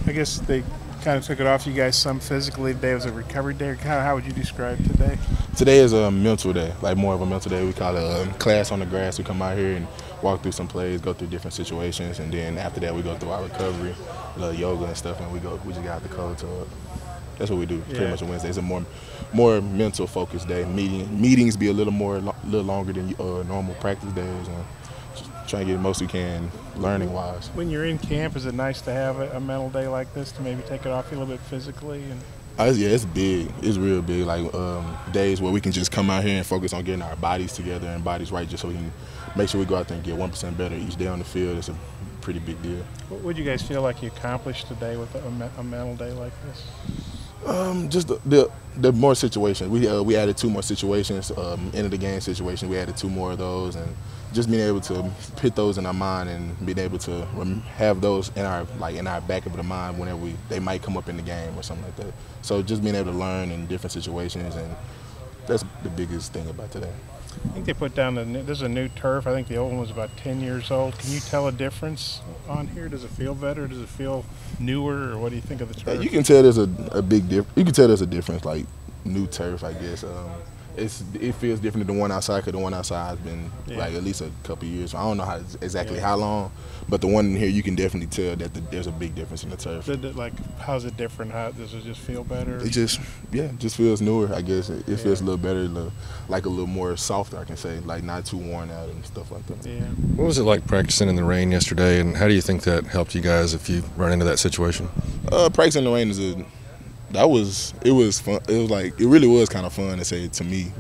I guess they kind of took it off you guys some physically today. Was a recovery day, or how would you describe today? Today is a mental day, like more of a mental day. We call it a class on the grass. We come out here and walk through some plays, go through different situations, and then after that we go through our recovery, yoga and stuff, and we just got the cold tub. That's what we do pretty much on Wednesday. It's a more mental focused day. Meetings be a little longer than normal practice days, and just trying to get the most we can learning wise. When you're in camp, is it nice to have a mental day like this to maybe take it off you a little bit physically? Yeah, it's big. It's real big. Like days where we can just come out here and focus on getting our bodies together and bodies right, just so we can make sure we go out there and get 1% better each day on the field. It's a pretty big deal. What would you guys feel like you accomplished today with a mental day like this? Just the more situations. We added 2 more situations. End of the game situations. We added 2 more of those, and just being able to put those in our mind and being able to have those in our back of the mind whenever they might come up in the game or something like that. So just being able to learn in different situations, and that's the biggest thing about today. I think they put down there's a new turf. I think the old one was about 10 years old. Can you tell a difference on here? Does it feel better? Does it feel newer? Or what do you think of the turf? You can tell there's a big difference. You can tell there's a difference, like new turf, I guess. It feels different than the one outside, because the one outside has been like at least a couple of years. I don't know exactly how long, but the one in here, you can definitely tell that there's a big difference in the turf. How's it different? Does it just feel better? It just feels newer, I guess. It feels a little better, like a little more softer, I can say, like not too worn out and stuff like that. Yeah. What was it like practicing in the rain yesterday, and how do you think that helped you guys if you run into that situation? Practicing in the rain it was fun. It really was kind of fun to say to me,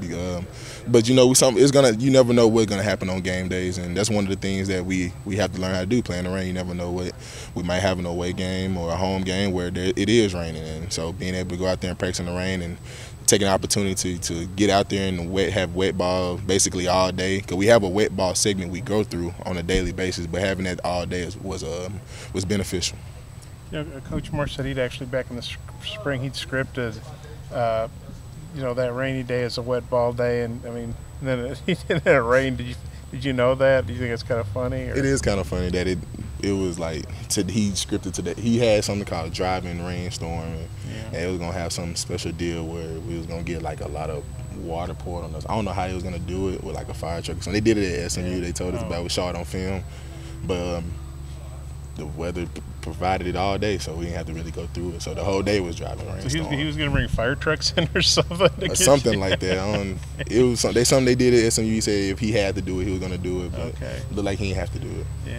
but you never know what's gonna happen on game days, and that's one of the things that we have to learn how to do. Playing in the rain, you never know what we might have an away game or a home game where it is raining, and so being able to go out there and practice in the rain and take an opportunity to get out there and have wet ball basically all day, because we have a wet ball segment we go through on a daily basis, but having that all day was beneficial. Coach Moore said he'd actually, back in the spring, he'd scripted, that rainy day is a wet ball day, and I mean, then it rained. Did you know that? Do you think it's kind of funny? Or? It is kind of funny that it was like he scripted today. He had something called a driving rainstorm, and it was gonna have some special deal where we was gonna get like a lot of water poured on us. I don't know how he was gonna do it with like a fire truck or something. They did it at SMU. They told us about it. We saw it on film, but the weather provided it all day, so we didn't have to really go through it. So the whole day was driving rainstorm. So he was going to bring fire trucks in or something? Something like that. It was something they did at SMU. He said if he had to do it, he was going to do it, but it looked like he didn't have to do it. Yeah.